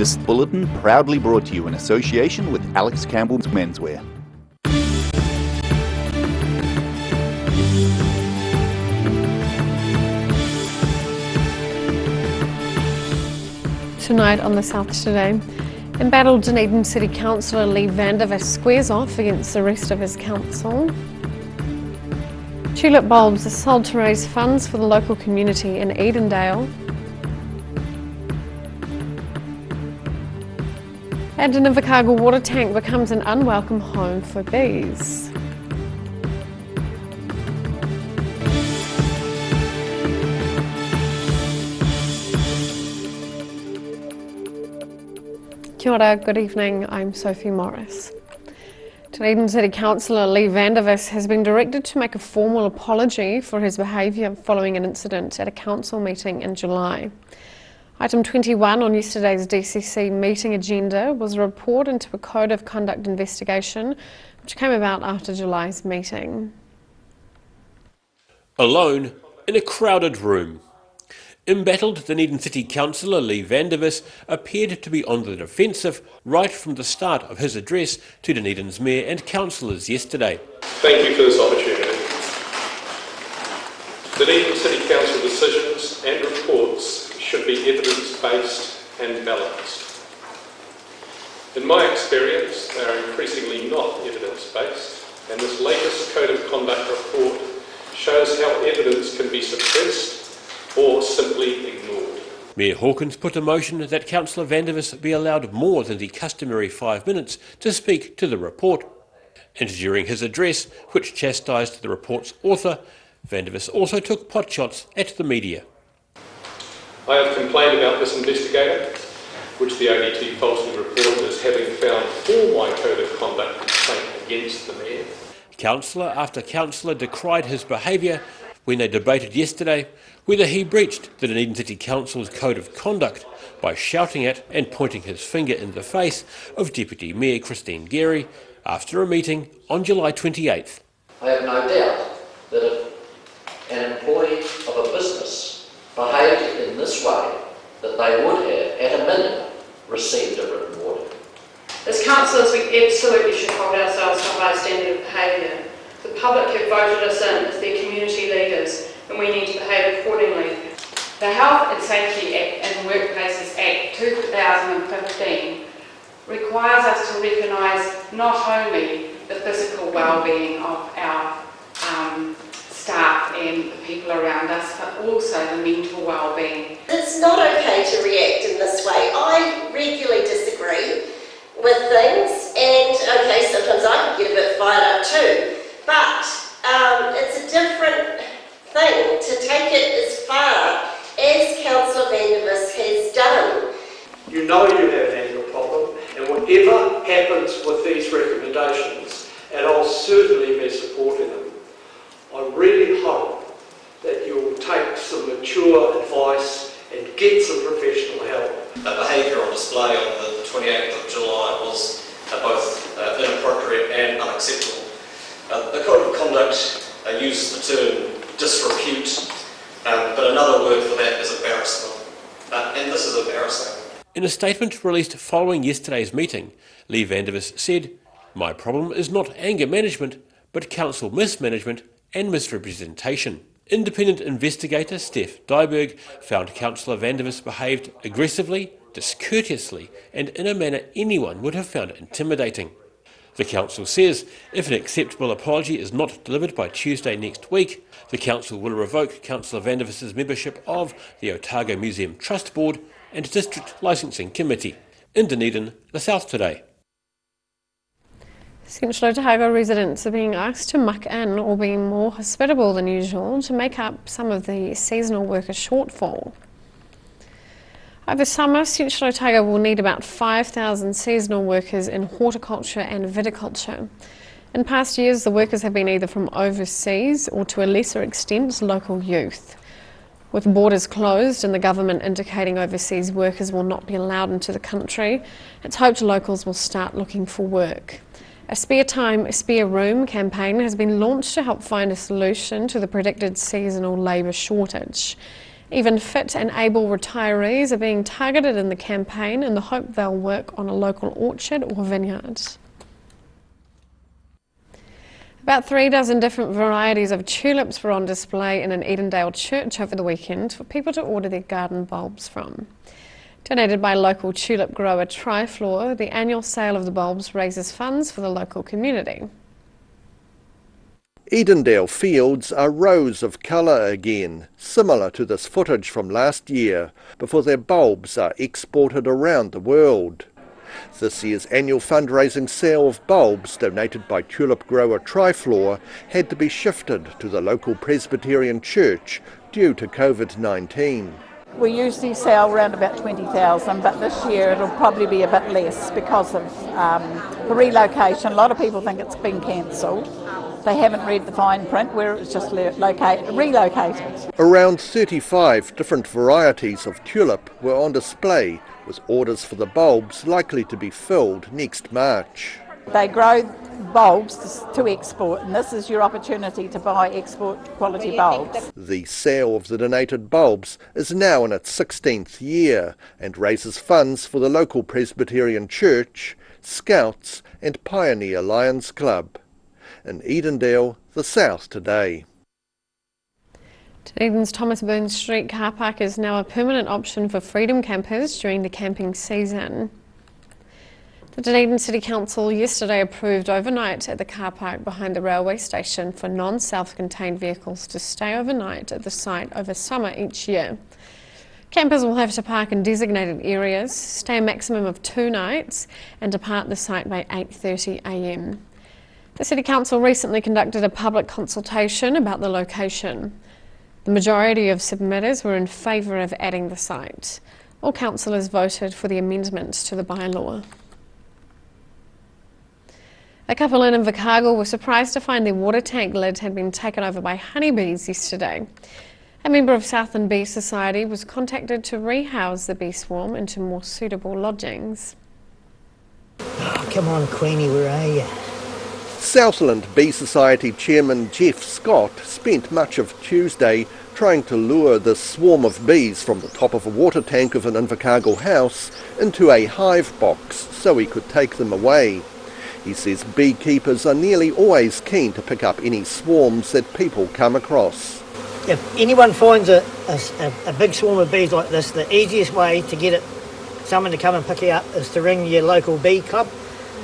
This bulletin proudly brought to you in association with Alex Campbell's Menswear. Tonight on the South Today, embattled Dunedin City Councillor Lee Vandervis squares off against the rest of his council. Tulip bulbs are sold to raise funds for the local community in Edendale. And an Invercargill water tank becomes an unwelcome home for bees. Kia ora, good evening, I'm Sophie Morris. Dunedin City Councillor Lee Vandervis has been directed to make a formal apology for his behaviour following an incident at a council meeting in July. Item 21 on yesterday's DCC meeting agenda was a report into a Code of Conduct investigation which came about after July's meeting. Alone in a crowded room. Embattled Dunedin City Councillor Lee Vandervis appeared to be on the defensive right from the start of his address to Dunedin's Mayor and councillors yesterday. Thank you for this opportunity. Dunedin City Council decisions and reports should be evidence-based and balanced. In my experience, they are increasingly not evidence-based, and this latest Code of Conduct report shows how evidence can be suppressed or simply ignored. Mayor Hawkins put a motion that Councillor Vandervis be allowed more than the customary 5 minutes to speak to the report. And during his address, which chastised the report's author, Vandervis also took potshots at the media. I have complained about this investigator, which the ODT falsely reported as having found for my Code of Conduct complaint against the Mayor. Councillor after councillor decried his behaviour when they debated yesterday whether he breached the Dunedin City Council's Code of Conduct by shouting at and pointing his finger in the face of Deputy Mayor Christine Geary after a meeting on July 28th. I have no doubt that if an employee of a business behaved in this way, that they would have, at a minimum, received a written warning. As councillors, we absolutely should hold ourselves to a high standard of behaviour. The public have voted us in as their community leaders, and we need to behave accordingly. The Health and Safety Act and Workplaces Act 2015 requires us to recognise not only the physical well-being of our staff and the people around us, but also the mental well-being. It's not okay to react in this way. I regularly disagree with things, and okay, sometimes I can get a bit fired up too, but it's a different thing to take it as far as Councillor Vandervis has done. You know you have an anger problem, and whatever happens with these recommendations, and I'll certainly be supporting them, I really hope that you'll take some mature advice and get some professional help. The behaviour on display on the 28th of July was both inappropriate and unacceptable. The Code of Conduct uses the term disrepute, but another word for that is embarrassment. And this is embarrassing. In a statement released following yesterday's meeting, Lee Vandervis said, "My problem is not anger management, but council mismanagement and misrepresentation." Independent investigator Steph Dyberg found Councillor Vandervis behaved aggressively, discourteously and in a manner anyone would have found intimidating. The council says if an acceptable apology is not delivered by Tuesday next week, the council will revoke Councillor Vandervis's membership of the Otago Museum Trust Board and District Licensing Committee. In Dunedin, the South Today. Central Otago residents are being asked to muck in or be more hospitable than usual to make up some of the seasonal worker shortfall. Over summer, Central Otago will need about 5,000 seasonal workers in horticulture and viticulture. In past years, the workers have been either from overseas or to a lesser extent local youth. With borders closed and the government indicating overseas workers will not be allowed into the country, it's hoped locals will start looking for work. A Spare Time, Spare Room campaign has been launched to help find a solution to the predicted seasonal labour shortage. Even fit and able retirees are being targeted in the campaign in the hope they'll work on a local orchard or vineyard. About 36 different varieties of tulips were on display in an Edendale church over the weekend for people to order their garden bulbs from. Donated by local tulip grower Triflora, the annual sale of the bulbs raises funds for the local community. Edendale fields are rows of colour again, similar to this footage from last year, before their bulbs are exported around the world. This year's annual fundraising sale of bulbs donated by tulip grower Triflora had to be shifted to the local Presbyterian church due to COVID-19. We usually sell around about 20,000, but this year it'll probably be a bit less because of the relocation. A lot of people think it's been cancelled. They haven't read the fine print where it's just relocated. Around 35 different varieties of tulip were on display, with orders for the bulbs likely to be filled next March. They grow bulbs to export, and this is your opportunity to buy export quality bulbs. The sale of the donated bulbs is now in its 16th year and raises funds for the local Presbyterian Church, Scouts and Pioneer Lions Club. In Edendale, the South Today. Dunedin's Thomas Burns Street car park is now a permanent option for freedom campers during the camping season. The Dunedin City Council yesterday approved overnight at the car park behind the railway station for non-self-contained vehicles to stay overnight at the site over summer each year. Campers will have to park in designated areas, stay a maximum of 2 nights and depart the site by 8:30 a.m. The City Council recently conducted a public consultation about the location. The majority of submitters were in favour of adding the site. All councillors voted for the amendments to the bylaw. A couple in Invercargill were surprised to find their water tank lid had been taken over by honeybees yesterday. A member of Southland Bee Society was contacted to rehouse the bee swarm into more suitable lodgings. Oh, come on, Queenie, where are you? Southland Bee Society Chairman Jeff Scott spent much of Tuesday trying to lure the swarm of bees from the top of a water tank of an Invercargill house into a hive box so he could take them away. He says beekeepers are nearly always keen to pick up any swarms that people come across. If anyone finds a big swarm of bees like this, the easiest way to get someone to come and pick it up is to ring your local bee club.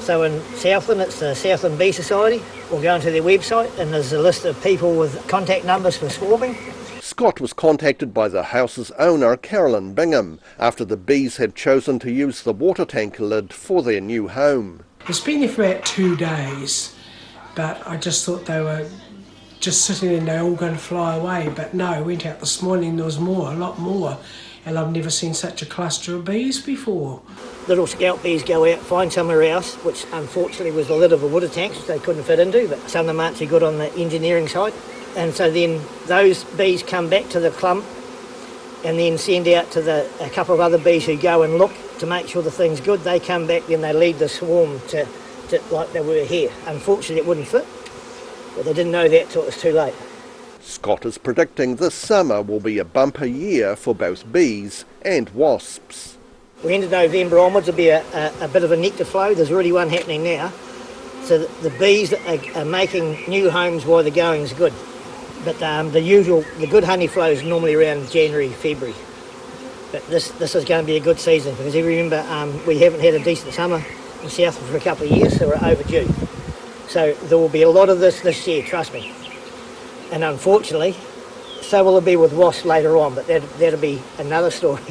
So in Southland, it's the Southland Bee Society, or go onto their website and there's a list of people with contact numbers for swarming. Scott was contacted by the house's owner, Carolyn Bingham, after the bees had chosen to use the water tank lid for their new home. It's been there for about 2 days, but I just thought they were just sitting there and they were all going to fly away. But no, I went out this morning, there was more, a lot more, and I've never seen such a cluster of bees before. Little scout bees go out, find somewhere else, which unfortunately was the lid of a water tank, which they couldn't fit into, but some of them aren't too good on the engineering side. And so then those bees come back to the clump and then send out to a couple of other bees who go and look to make sure the thing's good. They come back, then they lead the swarm to like they were here. Unfortunately, it wouldn't fit, but they didn't know that till it was too late. Scott is predicting this summer will be a bumper year for both bees and wasps. The end of November onwards will be a bit of a nectar flow. There's already one happening now. So the bees are making new homes while the going's good. But the good honey flow is normally around January, February. But this is going to be a good season because you remember we haven't had a decent summer in Southland for a couple of years, so we're overdue. So there will be a lot of this year, trust me. And unfortunately, so will it be with wasps later on, but that'll be another story.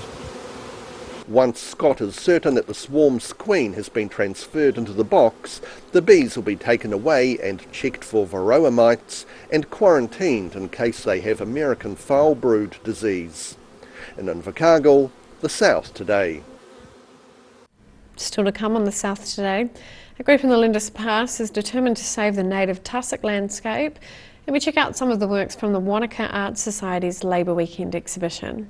Once Scott is certain that the swarm's queen has been transferred into the box, the bees will be taken away and checked for varroa mites and quarantined in case they have American foul brood disease. In Invercargill, the South Today. Still to come on the South Today, a group in the Lindis Pass is determined to save the native tussock landscape, and we check out some of the works from the Wanaka Arts Society's Labour Weekend exhibition.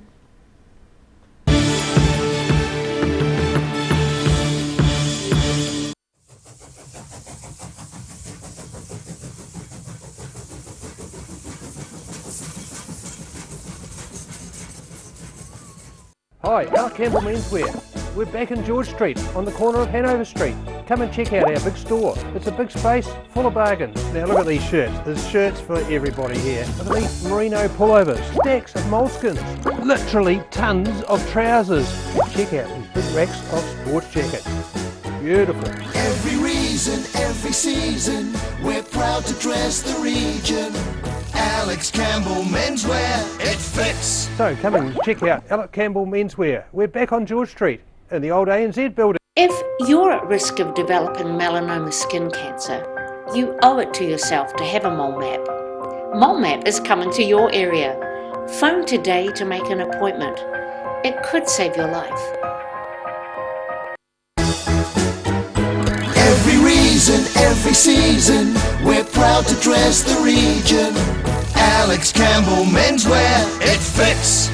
Hi, Alec Campbell Menswear. We're back in George Street on the corner of Hanover Street. Come and check out our big store. It's a big space full of bargains. Now look at these shirts. There's shirts for everybody here. Look at these merino pullovers, stacks of moleskins, literally tons of trousers. And check out these big racks of sports jackets. Beautiful. Every reason, every season, we're proud to dress the region. Alex Campbell Menswear, it fits. So come and check out Alec Campbell Menswear. We're back on George Street in the old ANZ building. If you're at risk of developing melanoma skin cancer, you owe it to yourself to have a mole map. Mole map is coming to your area. Phone today to make an appointment. It could save your life. Every reason, every season, we're proud to dress the region. Alex Campbell Menswear, it fits.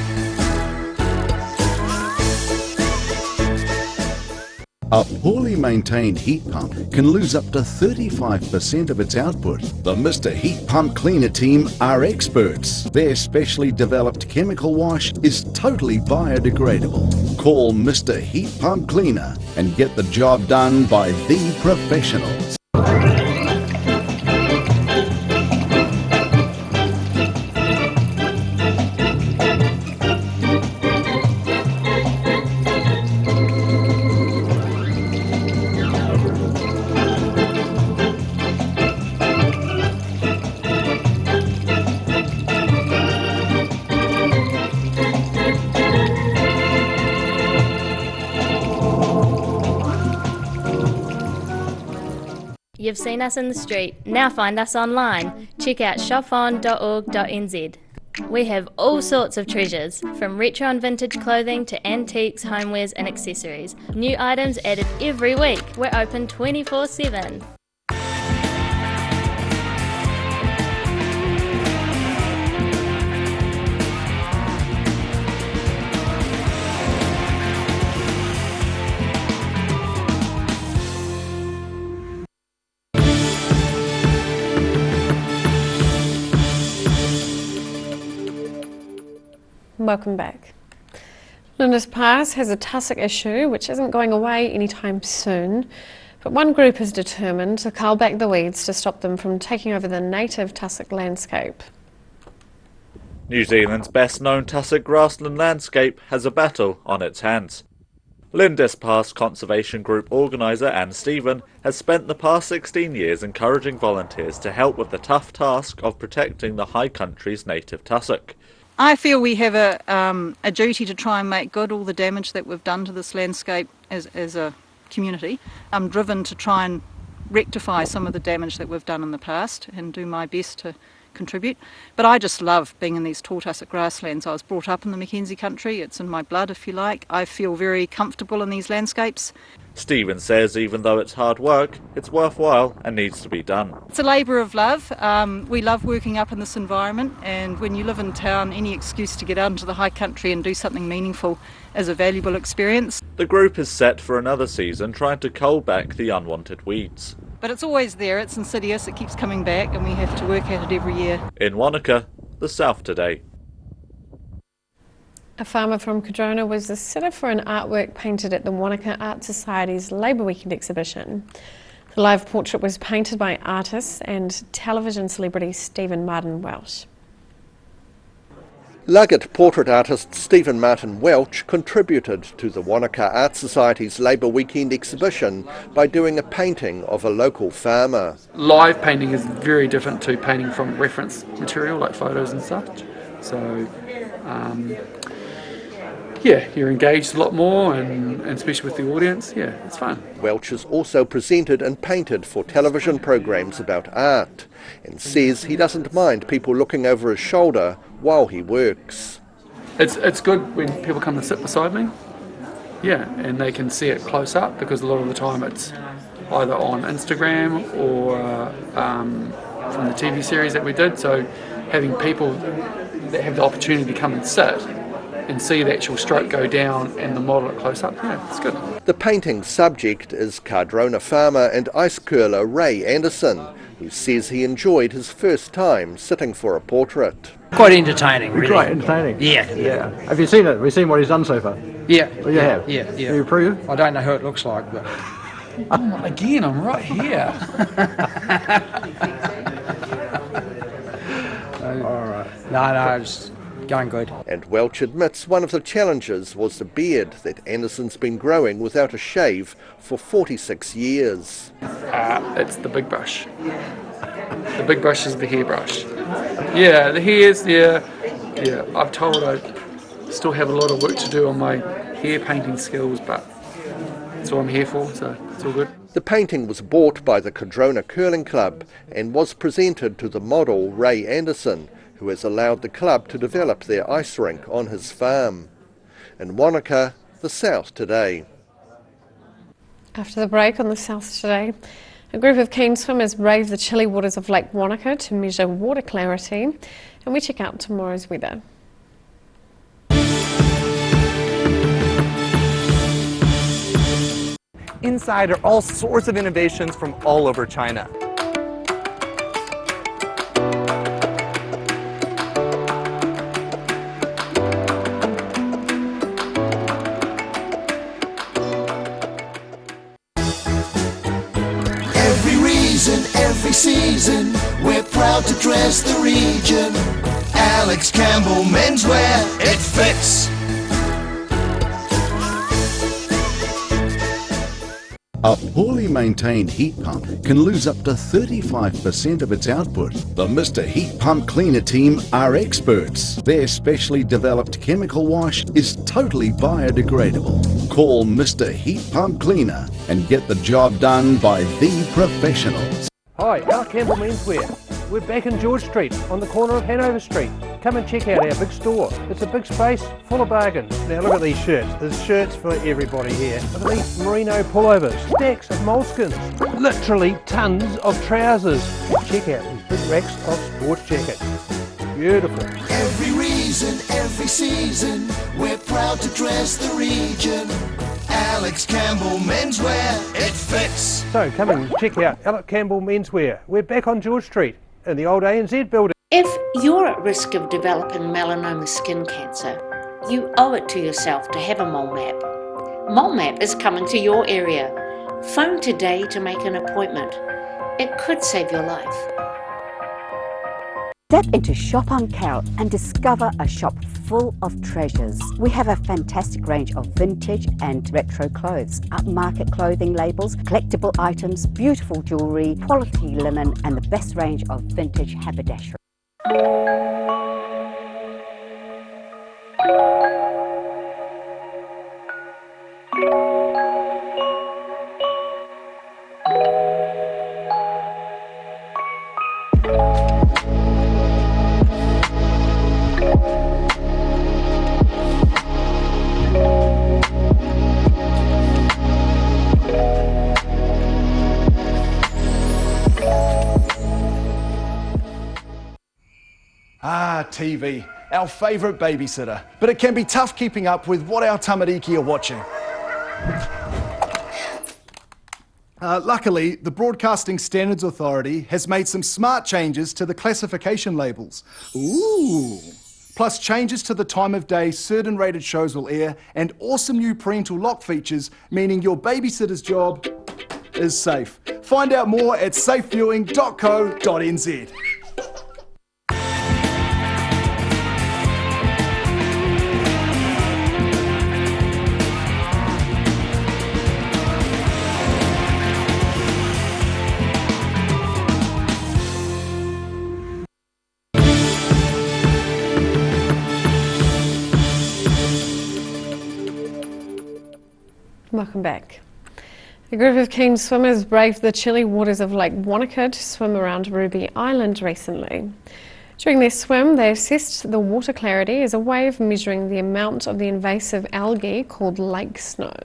A poorly maintained heat pump can lose up to 35% of its output. The Mr. Heat Pump Cleaner team are experts. Their specially developed chemical wash is totally biodegradable. Call Mr. Heat Pump Cleaner and get the job done by the professionals. You've seen us in the street, now find us online. Check out shopon.org.nz. We have all sorts of treasures, from retro and vintage clothing to antiques, homewares and accessories. New items added every week. We're open 24/7. Welcome back. Flinders Pass has a tussock issue which isn't going away anytime soon, but one group is determined to cull back the weeds to stop them from taking over the native tussock landscape. New Zealand's best known tussock grassland landscape has a battle on its hands. Flinders Pass Conservation Group organiser Anne Stephen has spent the past 16 years encouraging volunteers to help with the tough task of protecting the high country's native tussock. I feel we have a duty to try and make good all the damage that we've done to this landscape as a community. I'm driven to try and rectify some of the damage that we've done in the past and do my best to contribute. But I just love being in these tall tussock grasslands. I was brought up in the Mackenzie country, it's in my blood if you like. I feel very comfortable in these landscapes. Stephen says even though it's hard work, it's worthwhile and needs to be done. It's a labour of love. We love working up in this environment, and when you live in town, any excuse to get out into the high country and do something meaningful is a valuable experience. The group is set for another season trying to cull back the unwanted weeds. But it's always there, it's insidious, it keeps coming back and we have to work at it every year. In Wanaka, the South Today. A farmer from Cardrona was the sitter for an artwork painted at the Wanaka Art Society's Labour Weekend exhibition. The live portrait was painted by artist and television celebrity Stephen Martin Welsh. Luggett portrait artist Stephen Martin Welch contributed to the Wanaka Art Society's Labour Weekend exhibition by doing a painting of a local farmer. Live painting is very different to painting from reference material like photos and such. So, yeah, you're engaged a lot more and especially with the audience, yeah, it's fun. Welch has also presented and painted for television programs about art and says he doesn't mind people looking over his shoulder while he works. It's good when people come and sit beside me, yeah, and they can see it close up because a lot of the time it's either on Instagram or from the TV series that we did, so having people that have the opportunity to come and sit and see the actual stroke go down and the model it close up, yeah, it's good. The painting's subject is Cardrona farmer and ice curler Ray Anderson, who says he enjoyed his first time sitting for a portrait. Quite entertaining, really. Quite entertaining? Yeah. Have you seen it? Have you seen what he's done so far? Yeah. Oh, you have? Yeah. Do you approve? I don't know who it looks like, but... Oh, again, I'm right here. All right. No, it's going good. And Welch admits one of the challenges was the beard that Anderson's been growing without a shave for 46 years. It's the big brush. The big brush is the hairbrush. Yeah, the hairs, yeah. I'm told I still have a lot of work to do on my hair painting skills, but that's what I'm here for, so it's all good. The painting was bought by the Cardrona Curling Club and was presented to the model Ray Anderson, who has allowed the club to develop their ice rink on his farm. In Wanaka, the South Today. After the break on the South Today, a group of keen swimmers braved the chilly waters of Lake Wanaka to measure water clarity, and we check out tomorrow's weather. Inside are all sorts of innovations from all over China. Every reason, every season, we're proud to dress the region. Alex Campbell Menswear, it fits. A poorly maintained heat pump can lose up to 35% of its output. The Mr. Heat Pump Cleaner team are experts. Their specially developed chemical wash is totally biodegradable. Call Mr. Heat Pump Cleaner and get the job done by the professionals. Hi, Alec Campbell Menswear. We're back in George Street on the corner of Hanover Street. Come and check out our big store. It's a big space full of bargains. Now look at these shirts. There's shirts for everybody here. Look at these merino pullovers, stacks of moleskins, literally tons of trousers. Check out these big racks of sports jackets. Beautiful. Every reason, every season, we're proud to dress the region. Alex Campbell Menswear, it fits. So come and check out Alec Campbell Menswear. We're back on George Street in the old ANZ building. If you're at risk of developing melanoma skin cancer, you owe it to yourself to have a mole map. Mole map is coming to your area. Phone today to make an appointment. It could save your life. Step into Shop on Carrot and discover a shop full of treasures. We have a fantastic range of vintage and retro clothes, upmarket clothing labels, collectible items, beautiful jewellery, quality linen and the best range of vintage haberdashery. TV, our favourite babysitter, but it can be tough keeping up with what our tamariki are watching. Luckily, the Broadcasting Standards Authority has made some smart changes to the classification labels. Ooh! Plus changes to the time of day certain rated shows will air and awesome new parental lock features, meaning your babysitter's job is safe. Find out more at safeviewing.co.nz. Welcome back. A group of keen swimmers braved the chilly waters of Lake Wanaka to swim around Ruby Island recently. During their swim, they assessed the water clarity as a way of measuring the amount of the invasive algae called lake snow.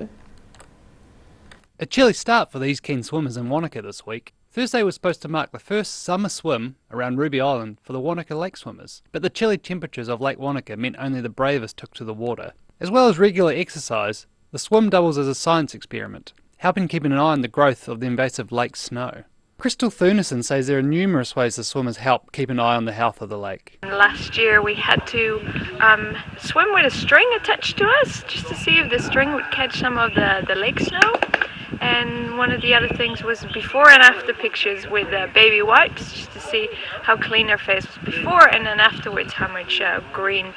A chilly start for these keen swimmers in Wanaka this week. Thursday was supposed to mark the first summer swim around Ruby Island for the Wanaka lake swimmers, but the chilly temperatures of Lake Wanaka meant only the bravest took to the water. As well as regular exercise, the swim doubles as a science experiment, helping keep an eye on the growth of the invasive lake snow. Crystal Thurneson says there are numerous ways the swimmers help keep an eye on the health of the lake. Last year we had to swim with a string attached to us just to see if the string would catch some of the lake snow. And one of the other things was before and after pictures with baby wipes, just to see how clean their face was before, and then afterwards how much green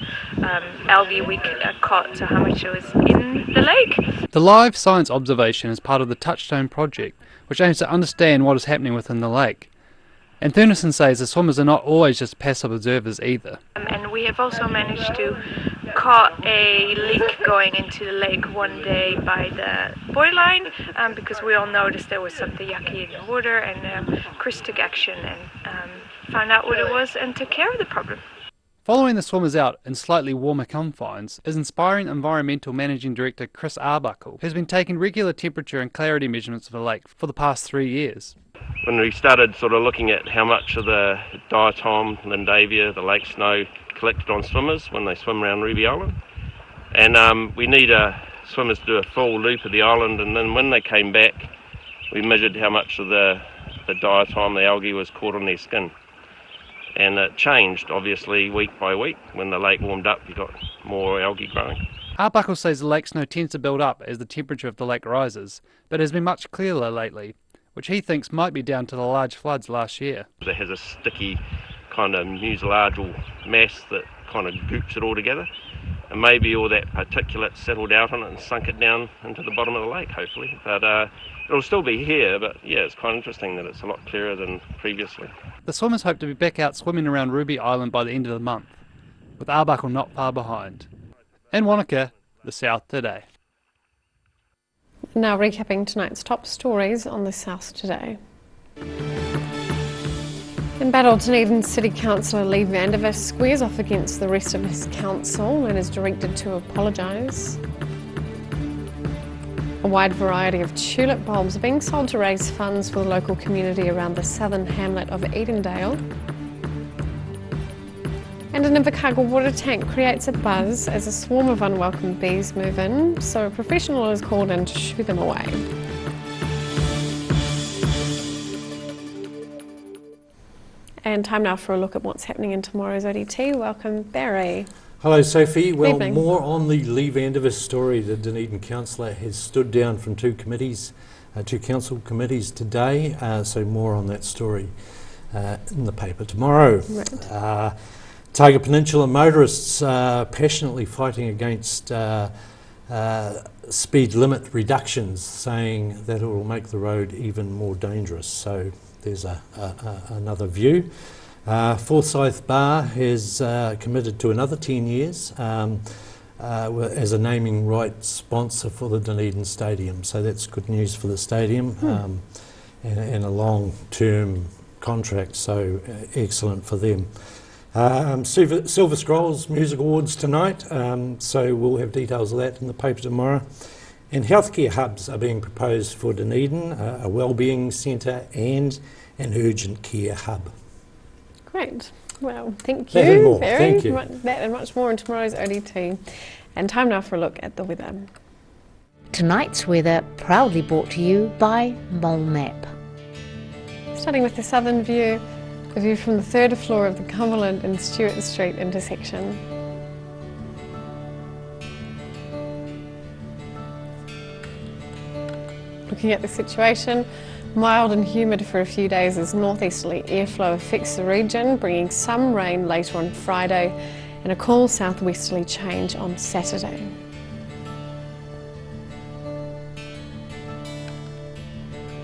algae we caught, so how much it was in the lake. The live science observation is part of the Touchstone project, which aims to understand what is happening within the lake. And Thurneson says the swimmers are not always just passive observers either. And we have also managed to caught a leak going into the lake one day by the buoy line, because we all noticed there was something yucky in the water, and Chris took action and found out what it was and took care of the problem. Following the swimmers out in slightly warmer confines is Inspiring Environmental Managing Director Chris Arbuckle, who's been taking regular temperature and clarity measurements of the lake for the past 3 years. When we started sort of looking at how much of the diatom, lindavia, the lake snow collected on swimmers when they swim around Ruby Island, and we need swimmers to do a full loop of the island, and then when they came back we measured how much of the diatom, the algae, was caught on their skin. And it changed, obviously, week by week. When the lake warmed up, you got more algae growing. Arbuckle says the lake snow tends to build up as the temperature of the lake rises, but has been much clearer lately, which he thinks might be down to the large floods last year. It has a sticky kind of mucilaginal mass that kind of goops it all together, and maybe all that particulate settled out on it and sunk it down into the bottom of the lake, hopefully. But it'll still be here, but yeah, it's quite interesting that it's a lot clearer than previously. The swimmers hope to be back out swimming around Ruby Island by the end of the month, with Arbuckle not far behind. In Wanaka, the South Today. Now recapping tonight's top stories on the South Today. Embattled Dunedin City Councillor Lee Vandervis squares off against the rest of his council and is directed to apologise. A wide variety of tulip bulbs are being sold to raise funds for the local community around the southern hamlet of Edendale. And an Invercargill water tank creates a buzz as a swarm of unwelcome bees move in, so a professional is called in to shoo them away. And time now for a look at what's happening in tomorrow's ODT. Welcome, Barry. Hello, Sophie. Well, Evening. more on the Lee Vandervis story. The Dunedin councillor has stood down from two council committees today, so more on that story in the paper tomorrow. Right. Targa Peninsula motorists passionately fighting against speed limit reductions, saying that it will make the road even more dangerous. So there's another view. Forsyth Bar has committed to another 10 years as a naming rights sponsor for the Dunedin Stadium. So that's good news for the stadium and a long-term contract, so excellent for them. Silver Scrolls Music Awards tonight, so we'll have details of that in the paper tomorrow. And healthcare hubs are being proposed for Dunedin, a wellbeing centre and an urgent care hub. Great. Well, thank That you, and more. Barry. Thank you. That and much more in tomorrow's ODT. And time now for a look at the weather. Tonight's weather proudly brought to you by Mole Map. Starting with the southern view, a view from the third floor of the Cumberland and Stewart Street intersection. Looking at the situation, mild and humid for a few days as northeasterly airflow affects the region, bringing some rain later on Friday and a cool southwesterly change on Saturday.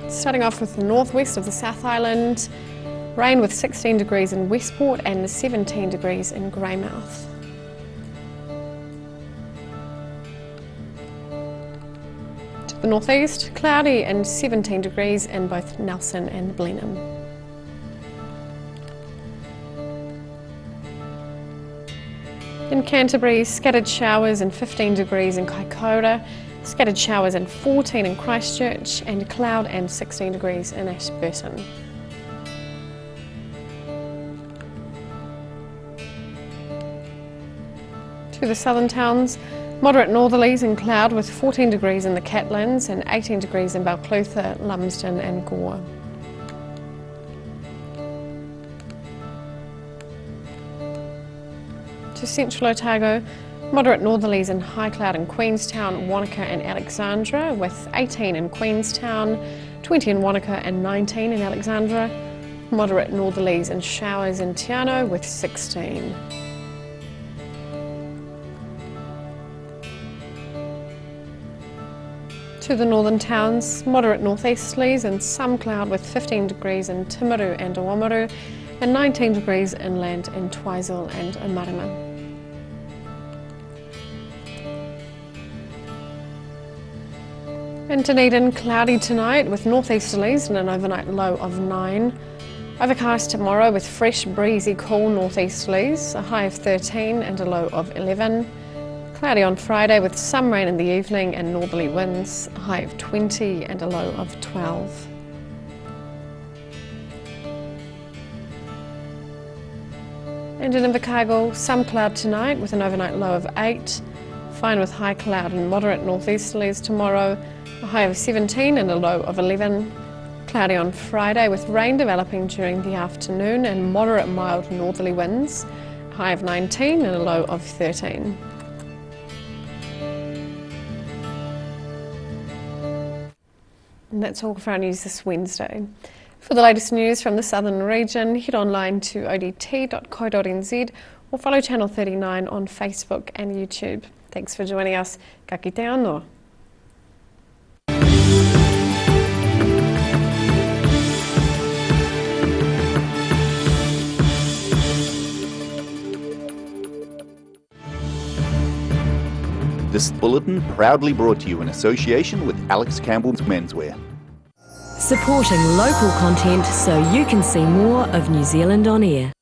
Starting off with the northwest of the South Island, rain with 16 degrees in Westport and 17 degrees in Greymouth. To the northeast, cloudy and 17 degrees in both Nelson and Blenheim. In Canterbury, scattered showers and 15 degrees in Kaikoura, scattered showers and 14 in Christchurch, and cloud and 16 degrees in Ashburton. To the southern towns, moderate northerlies and cloud with 14 degrees in the Catlins and 18 degrees in Balclutha, Lumsden and Gore. central Otago, moderate northerlies and high cloud in Queenstown, Wanaka and Alexandra, with 18 in Queenstown, 20 in Wanaka and 19 in Alexandra. Moderate northerlies and showers in Te Anau with 16. To the northern towns, moderate northeasterlies and some cloud with 15 degrees in Timaru and Oamaru and 19 degrees inland in Twizel and Omarama. In Dunedin, cloudy tonight with northeasterlies and an overnight low of 9. Overcast tomorrow with fresh, breezy, cool northeasterlies, a high of 13 and a low of 11. Cloudy on Friday with some rain in the evening and northerly winds, a high of 20 and a low of 12. And in Invercargill, some cloud tonight with an overnight low of 8. Fine with high cloud and moderate northeasterlies tomorrow, a high of 17 and a low of 11. Cloudy on Friday with rain developing during the afternoon and moderate mild northerly winds, a high of 19 and a low of 13. And that's all for our news this Wednesday. For the latest news from the southern region, head online to odt.co.nz or follow Channel 39 on Facebook and YouTube. Thanks for joining us. Ka kite anō. This bulletin proudly brought to you in association with Alex Campbell's Menswear. Supporting local content so you can see more of New Zealand on air.